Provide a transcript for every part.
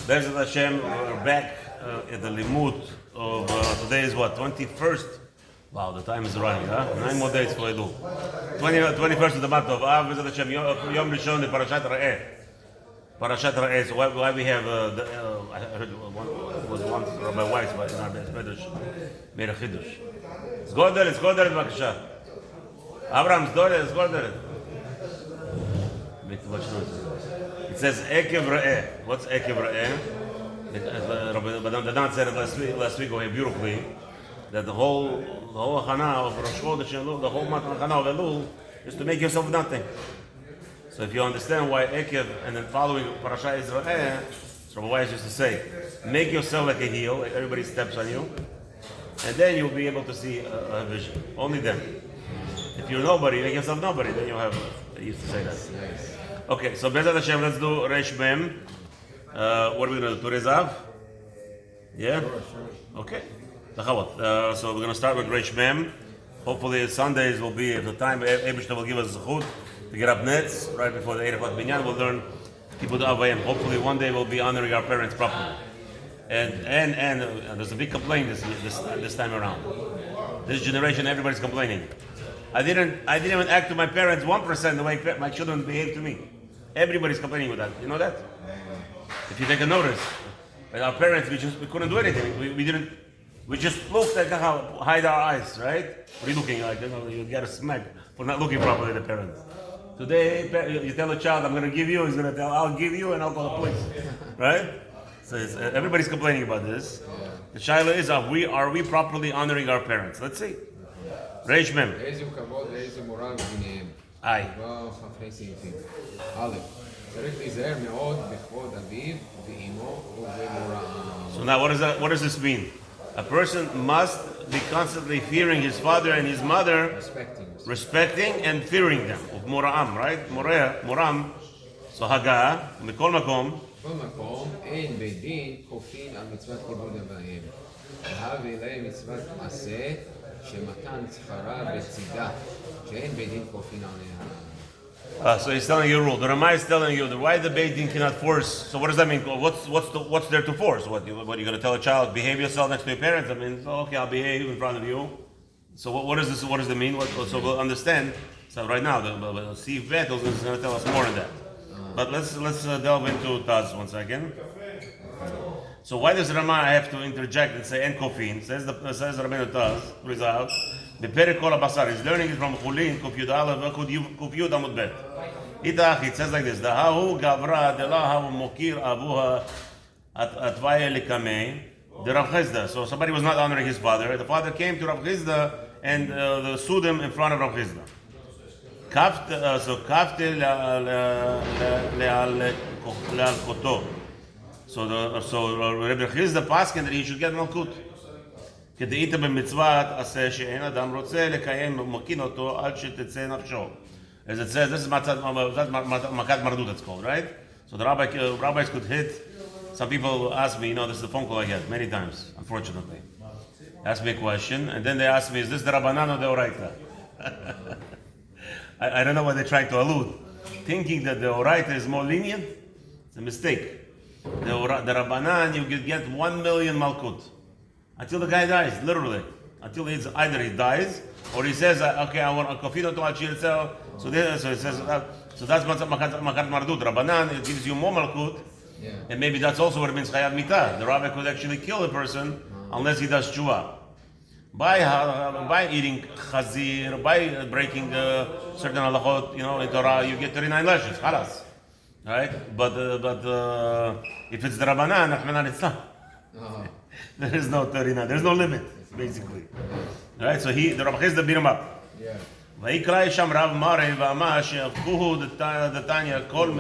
Bezat Hashem, we're back at the limut of today is what, 21st? Wow, the time is running, huh? 9 more days for Edu. 21st of the month of Av, Bezat Hashem, Yom Rishon, the Parashat Re'eh. Parashat Re'eh, so why we have, I heard was once Rabbi Weiss, but in our Medrash, made a Chiddush. Let's go there, Bakasha. Abraham, let's go there. Make too much noise. It says Ekev Re'eh. What's Ekev Re'eh? The Dan said it last week over here beautifully, that the whole Hana of Rosh Chodesh Elul, the whole month of Hana of Elul, is to make yourself nothing. So if you understand why Ekev and then following Parashat is Re'eh, so Rabbi Weiss used to say, make yourself like a heel, like everybody steps on you, and then you'll be able to see a vision. Only then. If you're nobody, make yourself nobody, then you'll have. I used to say that. Okay, so Bezat Hashem, let's do Reish Mem. What are we going to do? Turezav? Yeah? Okay. So we're going to start with Reish Mem. Hopefully Sundays will be, if the time Eibishter will give us zechut to get up nets right before the 8 o'clock binyan, we'll learn Kibbud Avayim. Hopefully one day we'll be honoring our parents properly. And there's a big complaint this time around. This generation, everybody's complaining. I didn't even act to my parents 1% the way my children behave to me. Everybody's complaining with that. You know that? If you take a notice, like our parents, we couldn't do anything. We just looked like how hide our eyes, right? What are you looking like? You get a smack for not looking properly at the parents. Today, you tell a child, I'm going to give you. He's going to tell, I'll give you, and I'll call the police, right? So everybody's complaining about this. The shaila is, are we properly honoring our parents? Let's see. Reish Mem. איזה כבוד ואיזה מורל ביניהם. Aye. כבר חפי סעיפים. א', צריך להיזהר מאוד בכבוד אביו ואימו ובמורם. So now what does this mean? A person must be constantly fearing his father and his mother, respecting and fearing them. Mora'am, right? Moram. So Haga, מכל מקום. בכל מקום, אין בית דין כופין על מצוות כיבוד אביהם. והביא להם מצוות עשה שמתן שכרה בצידה, שאין בית דין כופין עליה. So he's telling you a rule. The Ramai is telling you that why the Beit Din cannot force. So what does that mean? What's there to force? What you going to tell a child? Behave yourself next to your parents. I mean, okay, I'll behave in front of you. So what is this? What does it mean? So we'll understand. So right now, the Steve Bettles is going to tell us more on that. But let's delve into Taz 1 second. So why does Ramah have to interject and say En Kofin? Says Rabbeinu Taz, Rizal, the Perek Kol HaBasar. He's learning it from Chulin, Kuf Yud Aleph, Kuf Yud Amud Bet. Itach, it says like this: Dahahu Gavra Delah Havu Mokir Avuha Atvaya Likamei the Rav Chizda. So somebody was not honoring his father. The father came to Rav Chizda and sued him in front of Rav Chizda. So Kafte Leal Koto. So Rabbi Chizda paskin that he should get malkut. כדאית במצוות עשה שאין אדם רוצה לקיים ומקין אותו עד שתצא נפשו. As it says, this is makat mardut, it's called, right? So the rabbis could hit. Some people ask me, this is the phone call I get many times, unfortunately. Ask me a question, and then they ask me, is this the Rabbanan or the Oraita? I don't know what they're trying to allude. Thinking that the Oraita is more lenient, it's a mistake. The Rabbanan, you could get 1 million malkut. Until the guy dies, literally. Until either he dies, or he says, okay, I want a kofino to achil cell. So it says, so that's makat mardut. Rabbanan, it gives you more malkut, and maybe that's also what it means chayav mitah. The rabbi could actually kill a person unless he does tshuva. By eating chazir, by breaking certain halachot, in Torah, you get 39 lashes, halas. Right? But if it's the Rabbanan, Achmanan, it's not. There is no 39. There's no limit, basically. Right? So the Rabbi Chizda beat him up. ויקרא שם רב מרי ואמר שהפכוהו דתניא כל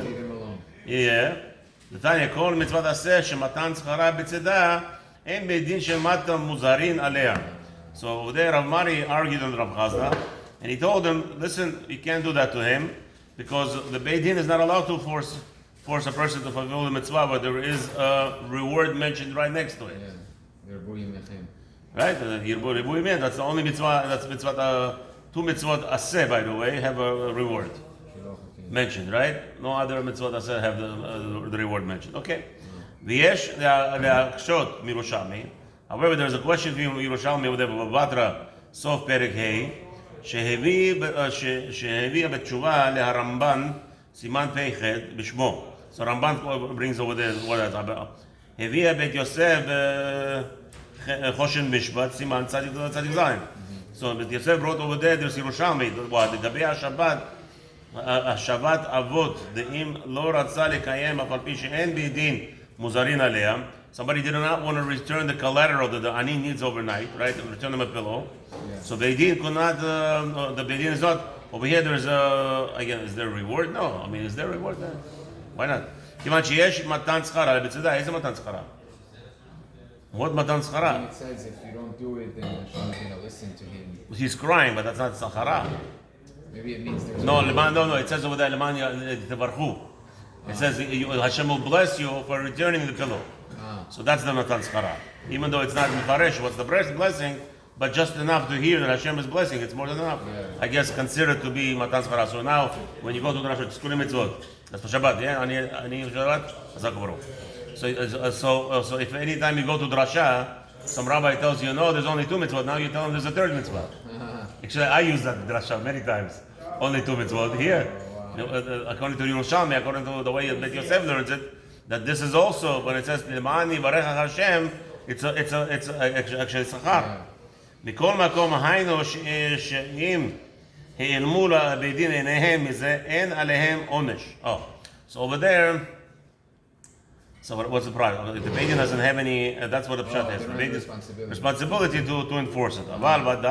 דתניא כל מצוות עשה שמתן שכרה בצדה אין בית דין שמטה מוזרין עליה. So over there Rav Mari argued on Rav Chazda and he told him, listen, you can't do that to him because the Beit Din is not allowed to force a person to fulfill the mitzvah, but there is a reward mentioned right next to it. Right? That's the only mitzvah. That's mitzvah. 2 mitzvot aseh, by the way, have a reward mentioned, right? No other mitzvot aseh have the reward mentioned. Okay. ויש להקשות מירושלמי. However, there's a question from ירושלמי over there בבטרה, סוף פרק ה', שהביאה בתשובה להרמב"ן, סימן פ"ח בשמו. So Ramban brings over there what is הביאה בית יוסף חושן משפט, סימן צדיק זין. So בית יוסף brought over there, there's ירושלמי, לגבי השבת אבות, דאם לא רצה לקיים אף על פי שאין בדין מוזרין עליה. Somebody did not want to return the collateral that the ani needs overnight, right? Return them a pillow. Yeah. So Beidin could not, the Beidin is not, over here there's again, is there a reward? No. I mean, is there a reward there? Why not? כיוון שיש מתן שכרה, בצדה, איזה מתן שכרה? What מתן שכרה? It says if you don't do it, then Hashem is going to listen to him. He's crying, but that's not שכרה. Maybe it means there's no, it says over there, למען תברכו. It says Hashem will bless you for returning the pillow. So that's the Matan Schara. Even though it's not Mefarish, what's the blessing, but just enough to hear that Hashem is blessing, it's more than enough. Yeah. I guess considered to be Matan Schara. So now, when you go to the Rasha, Tzkulim Mitzvot, that's for Shabbat, yeah? Ani Shabbat? So if any time you go to Drasha, some rabbi tells you, no, there's only 2 mitzvot, now you tell him there's a 3rd mitzvah. Actually, I use that Drasha many times. Only 2 mitzvot here. According to Yerushalmi, according to the way that Yosef learns it, that this is also when it says L'mani Barecha Hashem, it's actually Sachar. Mikol Makom Hayno She'im He'ilmu Beidin Einehem Mizeh En Alehem Onesh. Oh, so over there. So what's the problem? The Beidin doesn't have any. That's what the pshat is. The Beidin's responsibility to enforce it. However,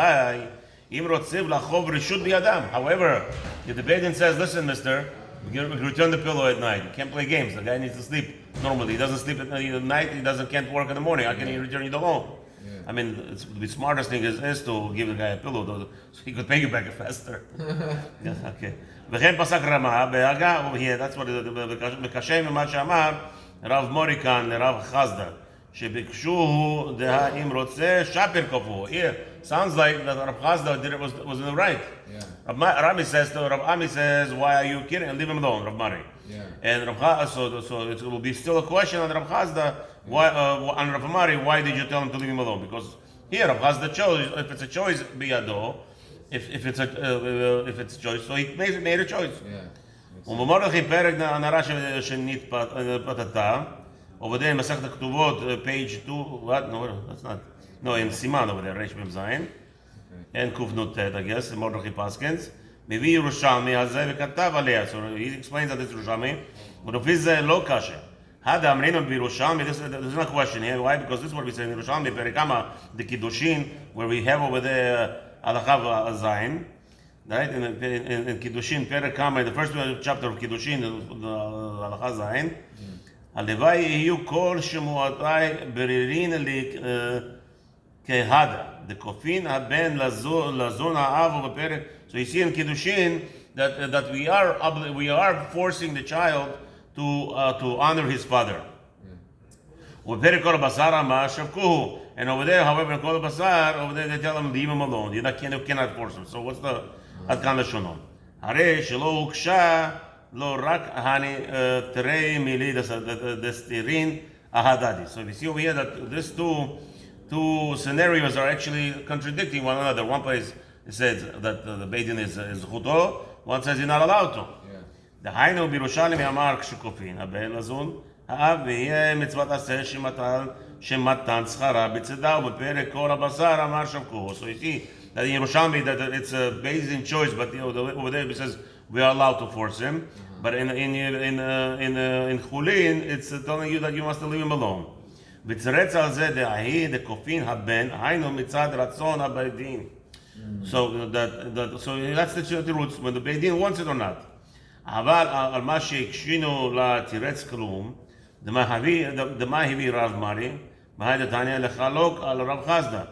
if the Beidin says, listen, mister, return the pillow at night. You can't play games. The guy needs to sleep normally. He doesn't sleep at night. He can't work in the morning. How can he return you the loan? Yeah. I mean, the smartest thing is to give the guy a pillow so he could pay you back faster. Yeah, okay. וכן פסק רמה, בהגה, that's what מקשה ממה שאמר רב מורי כאן לרב חסדה, שביקשו דהה אם רוצה שפר כפו. Here, sounds like that Rav Chazda was in the right. Yeah. Rami says to Rav Ami says, why are you kidding? Leave him alone, Rav Mari. Yeah. And so it will be still a question on Rav Chazda, why, on Rav Mari, why did you tell him to leave him alone? Because here Rav Chazda chose, if it's a choice, biyado, if it's a choice, so he made a choice. Yeah. ובמרדכי פרק הנערה שנתפתתה, over there in מסכת הכתובות, page 2, what? No, that's not. No, in סימן over there, רש מ"ז, and קנ"ט, I guess, מרדכי פסקנס, מביא ירושלמי הזה וכתב עליה, so he explains that it's ירושלמי, ולפי זה לא קשה. הדה אמרינו בירושלמי, this is not a question here, why? Because this is what we say in ירושלמי, פרק כמה, the קידושין, where we have over there, הלכה זין, right? In Kiddushin, Perek Kama, in the first chapter of Kiddushin, the Halacha Zayin, הלוואי יהיו כל שמועותיי ברירין לי כהדה, דכופין הבן לזון האב ובפרק. So you see in Kiddushin that we are forcing the child to honor his father. ובפרק כל הבשר אמר שבקוהו. And over there, however, in כל הבשר, over there they tell him leave him alone. You cannot force him. So what's the עד כאן לשונו. הרי שלא הוגשה לא רק תרי מילי דסטירין ההדדי. So we see over here that these two scenarios are actually contradicting one another. One place it says that the Beidin is זכותו, one says you're not allowed to. דהיינו בירושלמי אמר כשכופין הבן לזון, האב ויהיה מצוות עשה שמתן שכרה בצדה ובפרק כל הבשר אמר שבקו. So you see that in Yerushalmi that it's based in choice, but over there it says we are allowed to force him. But in Chulin it's telling you that you must leave him alone. וצרץ על זה דהי דכופין הבן, היינו מצד רצון הבית-דין. So that's the roots, when the Beidin wants it or not. אבל על מה שהקשינו לתירץ כלום, דמה הביא רב מרי, מהי דתניא לחלוק על רב חסדה.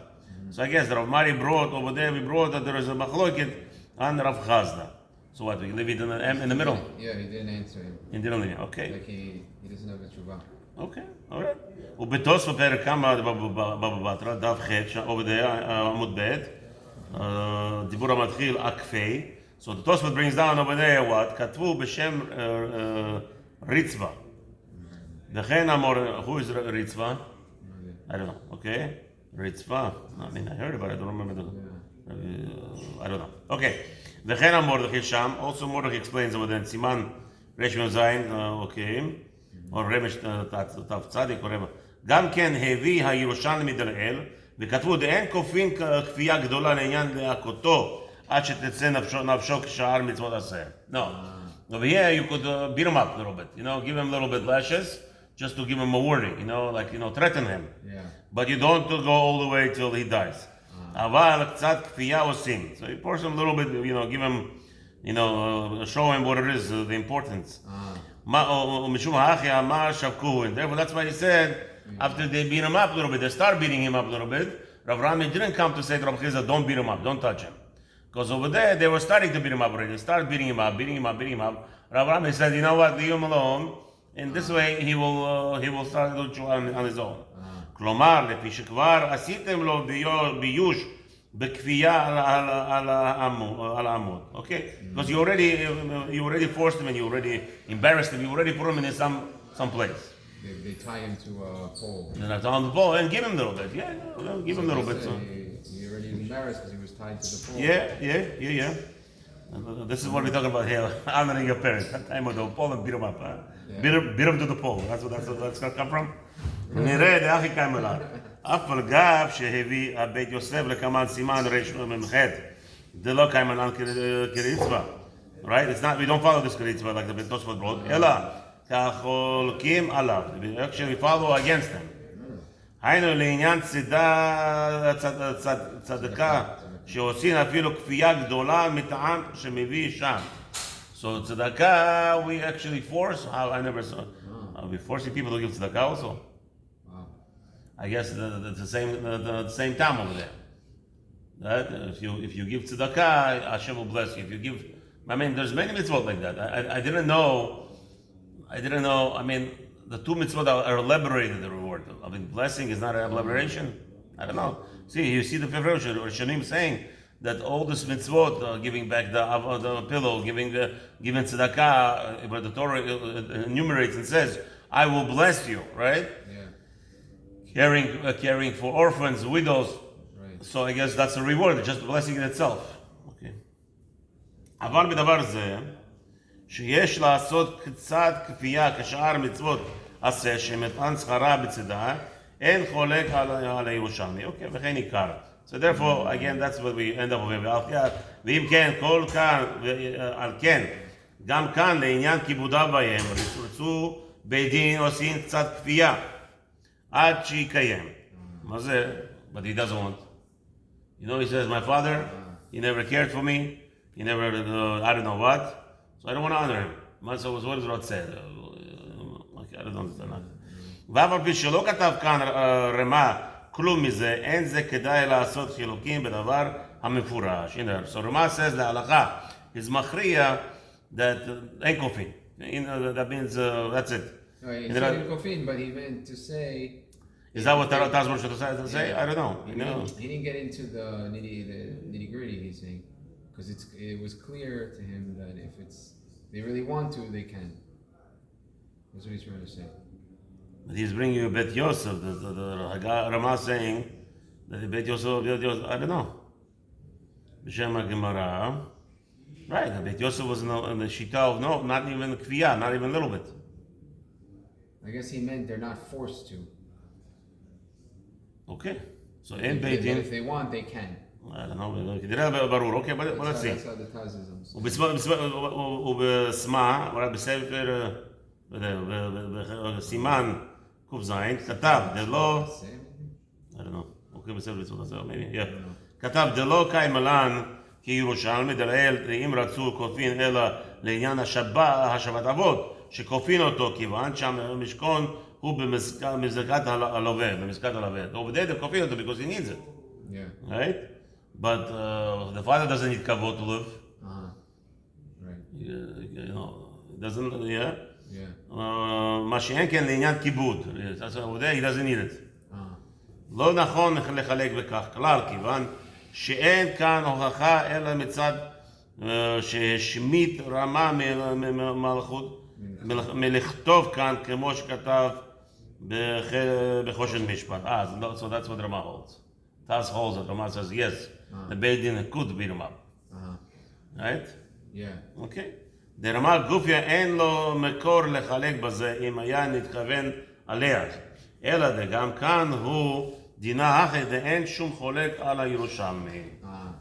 So I guess Rav Mari brought over there, we brought that there is a machloket on Rav Chazda. So what, we leave it in the middle? Yeah, he didn't answer him. He didn't, okay. Like he doesn't have a tshuva. Okay, alright. ובתוס בפרק כמה בבא בתרא, דף ח' over there, עמוד ב', דיבור המתחיל עקפי. So the Tosfot brings down over there what? כתבו בשם ריצווה. וכן אמור, who is Ritzvah? I don't know, okay? Ritzvah, I mean, I heard about it, I don't remember I don't know. Okay, וכן המורדכי שם, also Mordechai explains over there, סימן רשמי זין, okay, או רמש תו צדיק, או רמש. גם כן הביא הירושלמי דלאל, וכתבו, דאין כופין כפייה גדולה לעניין להכותו, עד שתצא נפשו כשאר מצוות עשה. No. Over here, you could beat him up a little bit, give him a little bit lashes, just to give him a warning, like, threaten him. Yeah. But you don't go all the way till he dies. אבל קצת כפייה עושים. So you force him a little bit, give him, show him what it is, the importance. ומשום האחי אמר שבקוהו. And therefore, that's why he said, after they beat him up a little bit, they start beating him up a little bit, Rav Rami didn't come to say to Rav Chizah, don't beat him up, don't touch him. Because over there, they were starting to beat him up already. They started beating him up. Rav Rami said, you know what, leave him alone. In this way, he will start to do tshuva on his own. כלומר, לפי שכבר עשיתם לו ביוש בכפייה על העמוד. Okay? Because you already forced him and you already embarrassed him. You already put him in some place. They tie him to a pole. And that's on the pole and give him a little bit. Yeah, give him a little bit. So. He already embarrassed because he was tied to the pole. Yeah. This is what we're talking about here, honoring your parents. Tie him to the pole and beat him up. Yeah. Beat him to the pole. That's where that's going to come from. נראה דאחי קיימלה. אף על גב שהביא הבית יוסף לקמן סימן רמ"ח. זה לא קיימלן כריצווה. Right? It's not, we don't follow this כריצווה like the bit Tosfot brought. אלא כחולקים עליו. Actually, we follow against him. היינו לעניין צדקה שעושים אפילו כפייה גדולה מטעם שמביא שם. So tzedakah, we actually force. I never saw. Are we forcing people to give tzedakah also? I guess the same time over there. That if you give tzedakah, Hashem will bless you. If you give, there's many mitzvot like that. I didn't know. I mean, the two mitzvot are elaborated the reward. Blessing is not an elaboration. I don't know. You see the Rishonim saying that all this mitzvot, giving back the pillow, giving tzedakah, where the Torah enumerates and says, "I will bless you," right? Yeah. Caring for orphans, widows. Right. So I guess that's a reward, just the blessing in itself. Okay. אבל בדבר זה, שיש לעשות קצת כפייה כשאר מצוות עשה שמתן שכרה בצדה, אין חולק על הירושלמי. Okay, וכן עיקר. So therefore, again, that's what we end up with. ואם כן, כל כאן, על כן, גם כאן לעניין כיבודיו בהם, רצו בית דין עושים קצת כפייה, עד שיקיים. מה זה? But he doesn't want. He says, my father, he never cared for me, he never, I don't know what, so I don't want to honor him. So what does Rod say? I don't understand that. ואף על פי שלא כתב כאן רמה כלום מזה, אין זה כדאי לעשות חילוקים בדבר המפורש. So רמה says להלכה, is מכריע that אין כופין. That means that's it. No, he said kofin, but he meant to say. Is that what Tazmor should say? Yeah. I don't know. He didn't get into the nitty gritty. He's saying because it was clear to him that if they really want to, they can. That's what he's trying to say. But he's bringing you a Bet Yosef. The Rama saying that the Bet Yosef, I don't know. B'Shem HaGemara. Right, the Bet Yosef was in the Shita of no, not even Kviyah, not even a little bit. I guess he meant they're not forced to. Okay. So in Beit Din, if they want, they can. I don't know. Okay, but let's see. That's how the Tazism. ובסמה, בספר, בסימן ק"ז, כתב, דלא, I don't know. Okay, בספר מצוות עשה, maybe, yeah. כתב, דלא קיימלן כירושלמי, דלאל, אם רצו כופין אלא לעניין השבת אבות, שכופין אותו, כיוון שהמשכון הוא במזקת הלווה, במזקת הלווה. Over there, they כופין אותו because he needs it. Yeah. Right? But the father doesn't need kavod to live. Right. Doesn't, yeah? Yeah. מה שאין כן לעניין כיבוד. Over there, he doesn't need it. לא נכון לחלק בכך כלל, כיוון שאין כאן הוכחה אלא מצד שהשמיט רמה ממלכות מלכתוב כאן כמו שכתב בחושן משפט. So that's what Rama holds. Tas holds it. Rama says, yes, the Beit Din could beat him up. Right? Yeah. Okay. דרמה גופיה אין לו מקור לחלק בזה אם היה נתכוון עליה. אלא דגם כאן הוא דינה אחת ואין שום חולק על הירושלמי.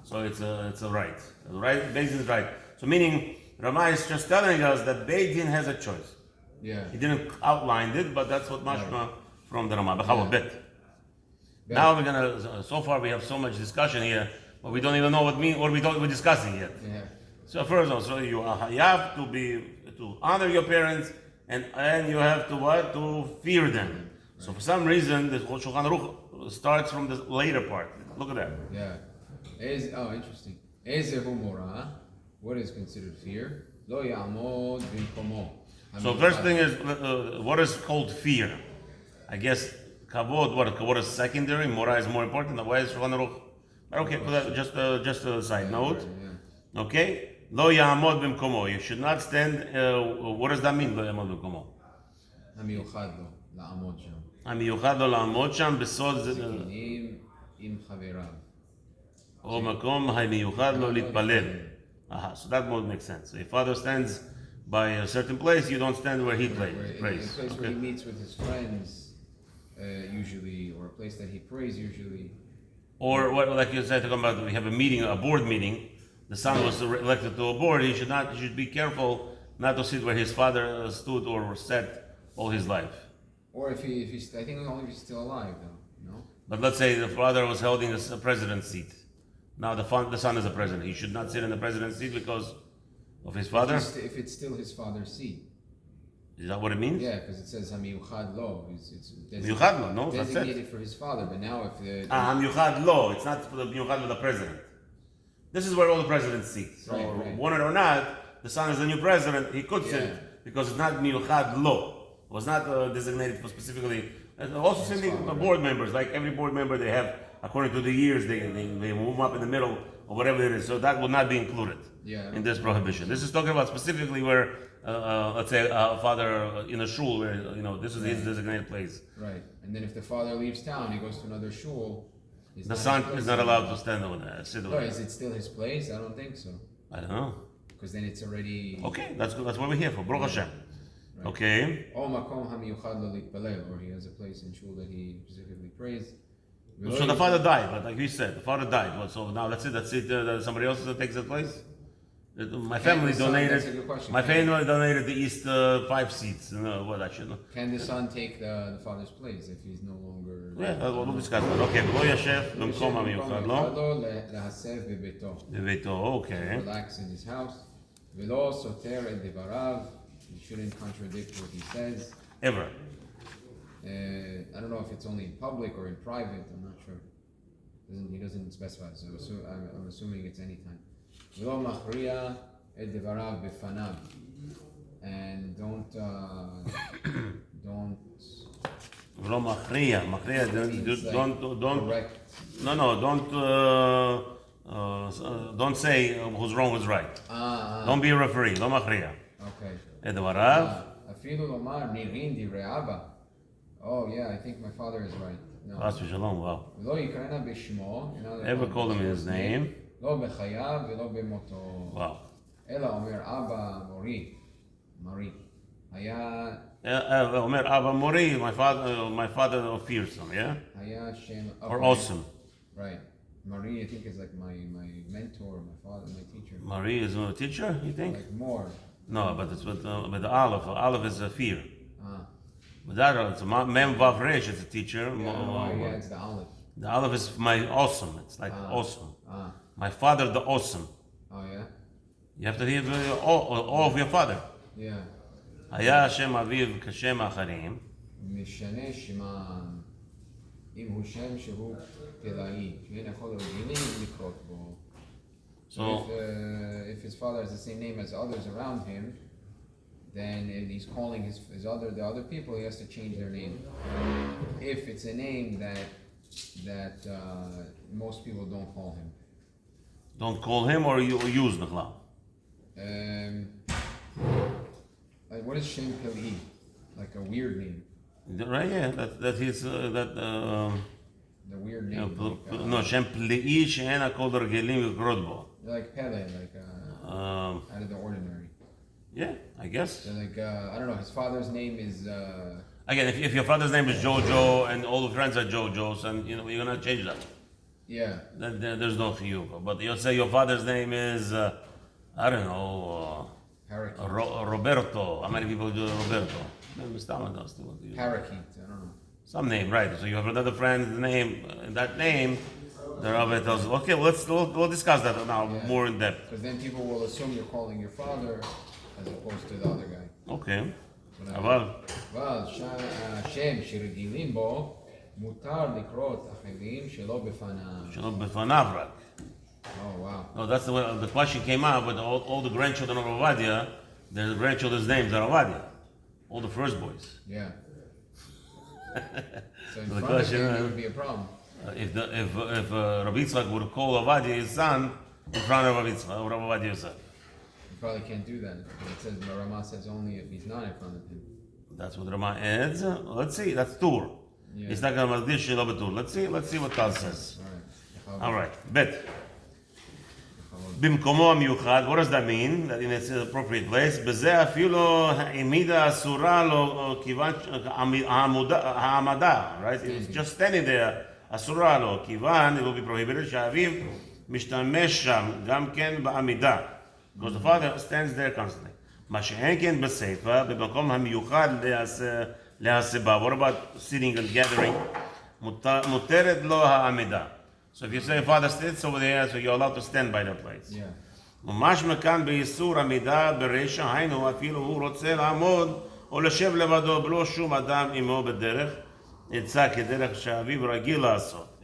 So it's a right. Right? Beit Din is right. So meaning, Rama is just telling us that Beit Din has a choice. Yeah. He didn't outline it, but that's what mashma from the Rama. Yeah. Bet. Now we're gonna. So far we have so much discussion here, but we don't even know what we're discussing yet. Yeah. So first of all, so you have to honor your parents, and you have to what? To fear them. Right. So for some reason, the Shulchan Aruch starts from the later part. Look at that. Yeah. Interesting. Ezehu mora. What is considered fear? Lo ya'amod bimkomo. So first thing is, what is called fear? I guess kavod. What is secondary? Mora is more important. Why is Shulchan Aruch? Okay, just a side note. Yeah. Okay. Lo ya'amod b'mkomo. You should not stand. What does that mean? Lo ya'amod b'mkomo. Hamiyuchad lo la'amod sham. Hamiyuchad lo la'amod sham besod zikinim im chaverav. O makom hamiyuchad lo litpalel. So that would make sense. So if father stands by a certain place, you don't stand where he prays. A place where he meets with his friends, usually, or a place that he prays usually. Or what, like you said, talking about, we have a board meeting. The son was elected to a board. He should be careful not to sit where his father stood or sat all his life. Or if he's, I think only if he's still alive, though. No. But let's say the father was holding a president's seat. Now the son is a president. He should not sit in the president's seat because of his father. If it's still his father's seat. Is that what it means? Yeah, because it says Hamiyuchad lo. It's designated for his father. But now if the Hamiyuchad lo, it's not for the Hamiyuchad lo, the president. This is where all the presidents sit. So right. Want it or not, the son is the new president. He could sit because it's not Hamiyuchad lo. It was not designated for specifically. Also, same thing for board members. Like every board member, they have, according to the years, they move up in the middle or whatever it is. So that will not be included in this prohibition. This is talking about specifically where, let's say, a father in a shul where this is his designated place. Right, and then if the father leaves town, he goes to another shul. The son is not allowed to stand over there. Sit over there. Is it still his place? I don't think so. I don't know. Because then it's already. Okay, that's good. That's what we're here for. Baruch Hashem. Right. Okay. Or makom hamiyuchad lo litpalel, or he has a place in shul that he specifically prays. So the father died, but like you said, the father died. Well, so now that's it. Somebody else takes that place. My family donated. My family donated the East 5 seats. What I should know. Can the son take the father's place if he's no longer? Yeah, we'll discuss that. Okay, lo yashef b'mkom hamiyuchad lo. Lahasev bebeto. Bebeto, okay. Relax in his house. Velo soter et devarav. You shouldn't contradict what he says. Ever. I don't know if it's only in public or in private. I'm not sure. He doesn't specify. So I'm assuming it's anytime. V'lo machriya et devarav befanav, and don't. V'lo machriya, don't. Correct. Don't say who's wrong, who's right. Don't be a referee. Lo machriya. Okay. Et devarav. Afilu lomar nirin divrei abba. Oh yeah, I think my father is right. No. Wow. Lo yikrena b'shmo. Never call him his name. Lo b'chayav v'lo b'moto. Wow. Ela omer abba mori. Haya. Omer abba mori. My father fearsome. Yeah. Haya shem. Or awesome. Right. Mari, I think is like my mentor, my father, my teacher. Mari is a teacher, you think? Like more. No, but it's with the Aleph. Aleph is a fear. But that it's a Mem Vav Resh. It's a teacher. Yeah, it's the Aleph. The Aleph is my awesome. It's like awesome. My father, the awesome. Oh yeah. You have to hear all of your father. Yeah. היה השם אביו כשם האחרים. משנה שמם. אם הוא שם שהוא פלאי, שאין יכול רגילים לקרות בו. So if his father has the same name as others around him, then and he's calling the other people, he has to change their name. If it's a name that most people don't call him. Don't call him or you use בכלל? Like, what is Shem Peli? Like a weird name. Right? Yeah, that he's that. The weird name. No, Shem Plei she'en hakol regelim לקרות בו. Like Pele, like out of the ordinary. Yeah, I guess. So like I don't know. His father's name is. Again, if your father's name is Jojo and all the friends are Jojos, and you're gonna change that. Yeah. Then there's no chiyuv. But you'll say your father's name is I don't know Roberto. How many people do Roberto? Parakeet. I don't know. Some name, right? So you have another friend's name. That name, the rabbi tells you, okay, we'll discuss that now more in depth. Because then people will assume you're calling your father as opposed to the other guy. Okay. אבל שם שרגילים בו מותר לקרות אחרים שלא בפניו רק. Oh wow. No, that's the question came out with all the grandchildren of Ovadia. Their grandchildren's names are Ovadia. All the first boys. Yeah. So in The front question, of him, it would be a problem. If Rabbi Yitzchak would call Ovadia his son in front of Rabbi Ovadia himself. You probably can't do that. It says, the Rama says only if he's not in front of him. That's what Rama adds. Let's see. That's Tur. Yeah. It's not going to be this shelo betur. Let's see what Tal says. All right. Bet. במקומו המיוחד, what does that mean? That in its appropriate place. בזה אפילו העמידה אסורה לו כיוון העמדה, right? It's just standing there, אסורה לו, כיוון, it will be prohibited, שהאביו משתמש שם גם כן בעמידה. Because the father stands there constantly. מה שאין כן בסיפא, במקום המיוחד להסיבה. What about sitting and gathering? מותרת לו העמידה. So if you say father sits over there, so you're allowed to stand by that place. Yeah. ממש מכאן באיסור עמידה ברישא, היינו אפילו הוא רוצה לעמוד או לשב לבדו בלא שום אדם עמו בדרך, יצא כדרך שאביו רגיל לעשות.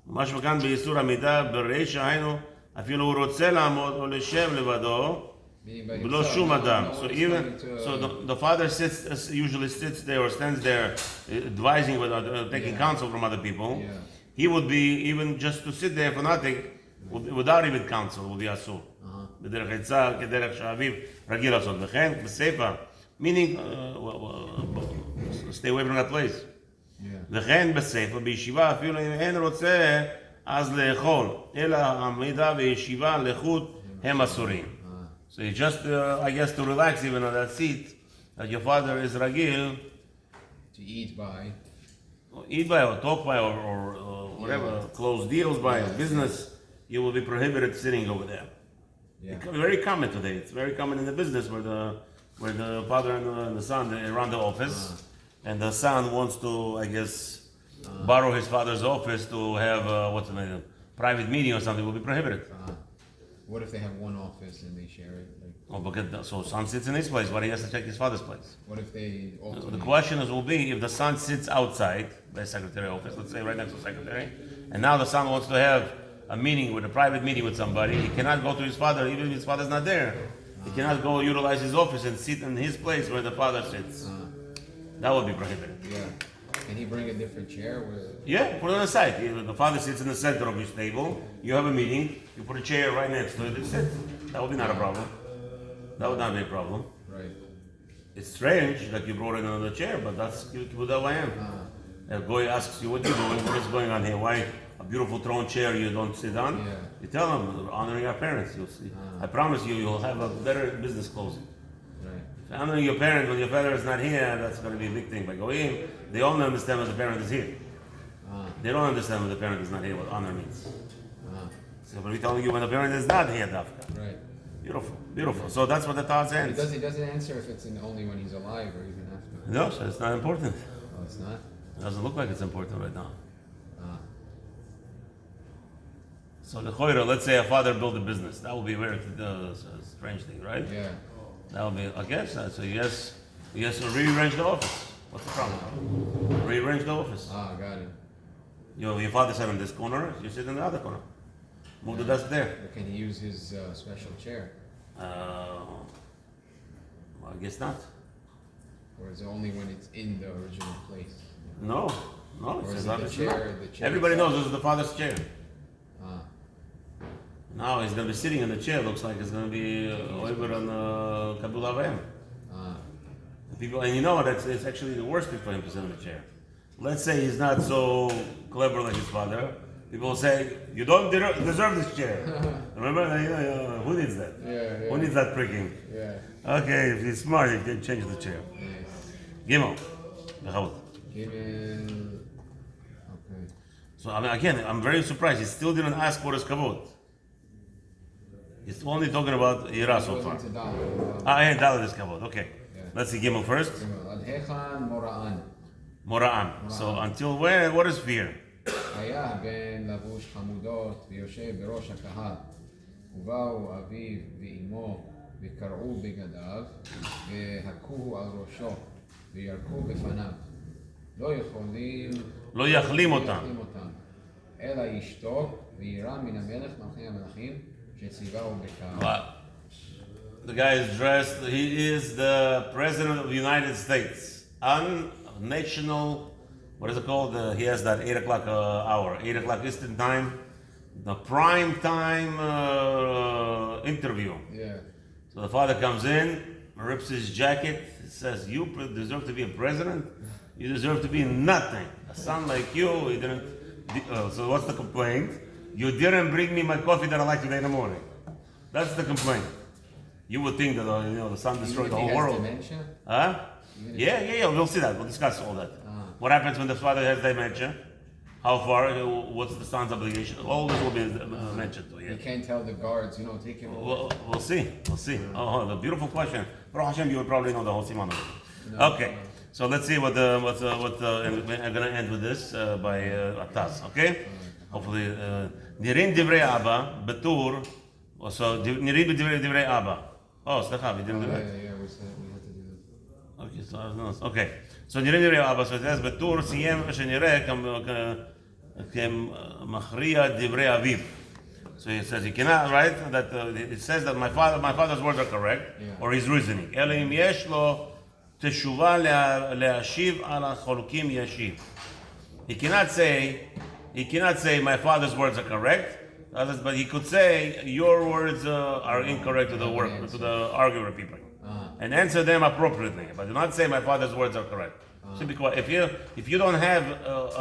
ממש מכאן באיסור עמידה ברישא, היינו אפילו הוא רוצה לעמוד או לשב לבדו בלא שום אדם. So the father usually sits there or stands there advising, taking counsel from other people. Yeah. He would be, even just to sit there for nothing, without even counsel, would be אסור. בדרך עצה, כדרך שאביו רגיל לעשות. וכן, בסיפא, meaning, stay away from that place. וכן בסיפא, בישיבה אפילו אם אין רוצה, אז לאכול. אלא העמידה בישיבה לחוט הם אסורים. So you just, I guess, to relax even on that seat, that your father is ragil. To eat by. Or talk by, or whatever, close deals by, business, you will be prohibited sitting over there. Yeah. It's very common today. It's very common in the business where the father and the son, they're around the office, and the son wants to, I guess, borrow his father's office to have private meeting or something. Will be prohibited. What if they have one office and they share it? So son sits in his place, but he has to check his father's place. What if they alternate? The question will be if the son sits outside the secretary office, let's say right next to the secretary, and now the son wants to have a private meeting with somebody. He cannot go to his father, even if his father's not there. He cannot go utilize his office and sit in his place where the father sits. That would be prohibited. Yeah. Can he bring a different chair? Yeah, put it on the side. The father sits in the center of his table. You have a meeting. You put a chair right next to it and sit. That would be not a problem. That would not be a problem. Right. It's strange that you brought in another chair, but that's Kibbutz Avayim. A guy asks you, what are you doing? What is going on here? Why a beautiful throne chair you don't sit on? Yeah. You tell them, honoring our parents, you'll see. I promise you, you'll have a better business closing. Right. Honoring your parents when your father is not here, that's going to be a big thing. By going, they only understand when the parent is here. They don't understand when the parent is not here, what honor means. So we're telling you when the parent is not here, Dafka. Right. Beautiful, beautiful. So that's what the Taz ends. He doesn't answer if it's only when he's alive or even after. No, so it's not important. Oh, it's not? It doesn't look like it's important right now. So the Choyra, let's say a father built a business. That would be a very strange thing, right? Yeah. That would be, I guess, so he has to rearrange the office. What's the problem? Rearrange the office. Got it. Your father sat in this corner, you sit in the other corner. Move the desk there. Or can he use his special chair? Well, I guess not. Or is it only when it's in the original place? No, Or it's is not. it the chair? Everybody knows this is the father's chair. Ah. Now he's going to be sitting in the chair. Looks like it's going to be over on Kabul Avayim. People, and you know what? It's actually the worst thing for him to sit in the chair. Let's say he's not so clever like his father. People will say, "You don't deserve this chair." Remember? Who needs that? Yeah. Who needs that pricking? Yeah. Okay, if he's smart, he can change the chair. Yes. Gimel. Bechavot. Gimel. Okay. So I mean, again, I'm very surprised. He still didn't ask what is kavod. He's only talking about Yoreh so far. And Dalet is kavod. Okay. Yeah. Let's see Gimel first. Ad hechan mora'an. Mora'an. So until where? What is fear? היה הבן לבוש חמודות ויושב בראש הקהל, ובאו אביו ואמו וקרעו בגדיו והכוהו על ראשו וירקו בפניו. לא יכלים אותם, אלא ישתוק וירא מן המלך מלכי המלכים שציווהו בקהל. The guy is dressed, he is the president of the United States. National, what is it called? He has that 8 o'clock hour, 8 o'clock Eastern time, the prime time interview. Yeah. So the father comes in, rips his jacket, says, "You deserve to be a president? You deserve to be nothing. A son like you, he didn't." So what's the complaint? You didn't bring me my coffee that I like today in the morning. That's the complaint. You would think that the sun destroyed the whole world. Dementia? Huh? Yeah. We'll see that. We'll discuss all that. What happens when the father has dementia? How far? What's the son's obligation? All this will be mentioned. Yeah. You can't tell the guards, take him. We'll see. Oh, the beautiful question. Baruch Hashem, you would probably know the whole siman. Okay, so let's see what and I'm going to end with this by Ataz. Okay, hopefully. Nirin divrei Abba betur. So nirin divrei Abba. Oh, סליחה, we didn't do that. Yeah, we had to do that. Okay, so I don't know. Okay, so נראה נראה אבא, so it says בטור סיים שנראה כמכריע דברי אביו. So it says he cannot, right? That it says that my father's words are correct, or his reasoning. אלא אם יש לו תשובה להשיב על החולקים ישיב. He cannot say my father's words are correct, but he could say your words are incorrect to the arguer people. And answer them appropriately, but do not say my father's words are correct. So because if you don't have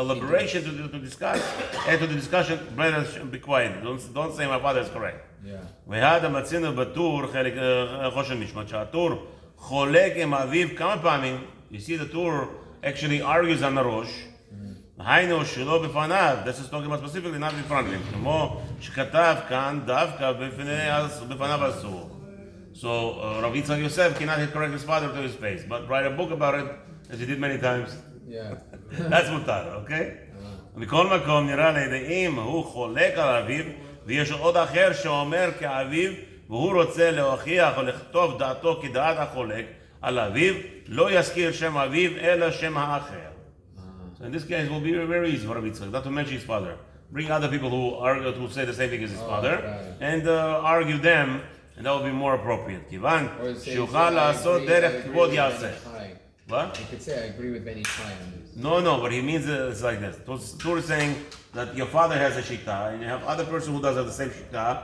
a liberation to discuss, add to the discussion, better be quiet. Don't say my father is correct. והד המצינו בטור חלק חושן משמעת שהטור חולק עם אביו כמה פעמים. You see the Tur actually argues on the ראש. היינו שלא בפניו. This is talking about specifically not in front of him. כמו שכתב כאן דווקא בפניו אסור. So Rav Yitzchak Yosef cannot correct his father to his face, but write a book about it, as he did many times. Yeah. That's mutar, okay? מכל מקום נראה לידי אם הוא חולק על אביו, ויש עוד אחר שאומר כאביו, והוא רוצה להוכיח או לכתוב דעתו כדעת החולק על אביו, לא יזכיר שם אביו, אלא שם האחר. So in this case, it will be very easy for Rav Yitzchak, not to mention his father. Bring other people who say the same thing as his father, and argue them, and that will be more appropriate. כיוון שיוכל לעשות דרך כבוד יעשה. What? You could say I agree with Benny Shai on this. No, but he means it's like this. Tur is saying that your father has a shita, and you have other person who does have the same shita.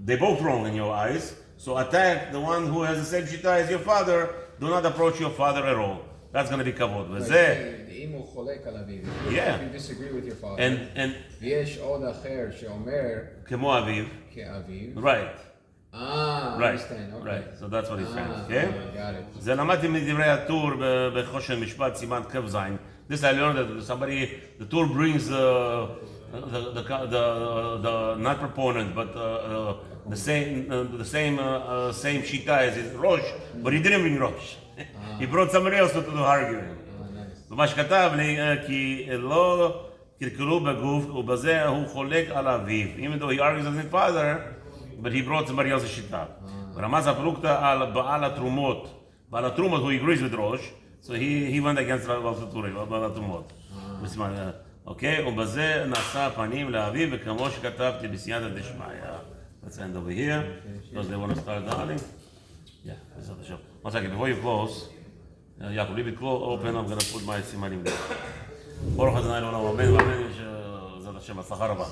They're both wrong in your eyes. So attack the one who has the same shita as your father. Do not approach your father at all. That's going to be kavod. Yeah. If you disagree with your father. And ויש עוד אחר שאומר כמו אביו. כאביו. Right. Right. Understand. Okay. Right. So that's what he's saying. Okay? Got it. זה למדתי מדברי הטור בחושן משפט סימן כ"ז. This I learned that the Tur brings the not proponent, but the same shita as his Rosh, but he didn't bring Rosh. He brought somebody else to do arguing. ומה שכתב לי, כי לא קלקלו בגוף, ובזה הוא חולק על אביו. Even though he argues with his father, but he brought somebody else's shita. ורמז הפלוגתא על בעל התרומות. בעל התרומות, who agrees with Rosh, so he went against בעל התרומות. אוקיי, ובזה נשא פנים לאביו, וכמו שכתבתי בסייעתא דשמיא. Let's end over here, because they want to start darling. Yeah, that's the show. One second, before you close, Yaakov, leave it open, I'm going to put my simanim there. ברוך ה' אלוהינו, אמן ואמן, בעזרת השם, הצלחה רבה.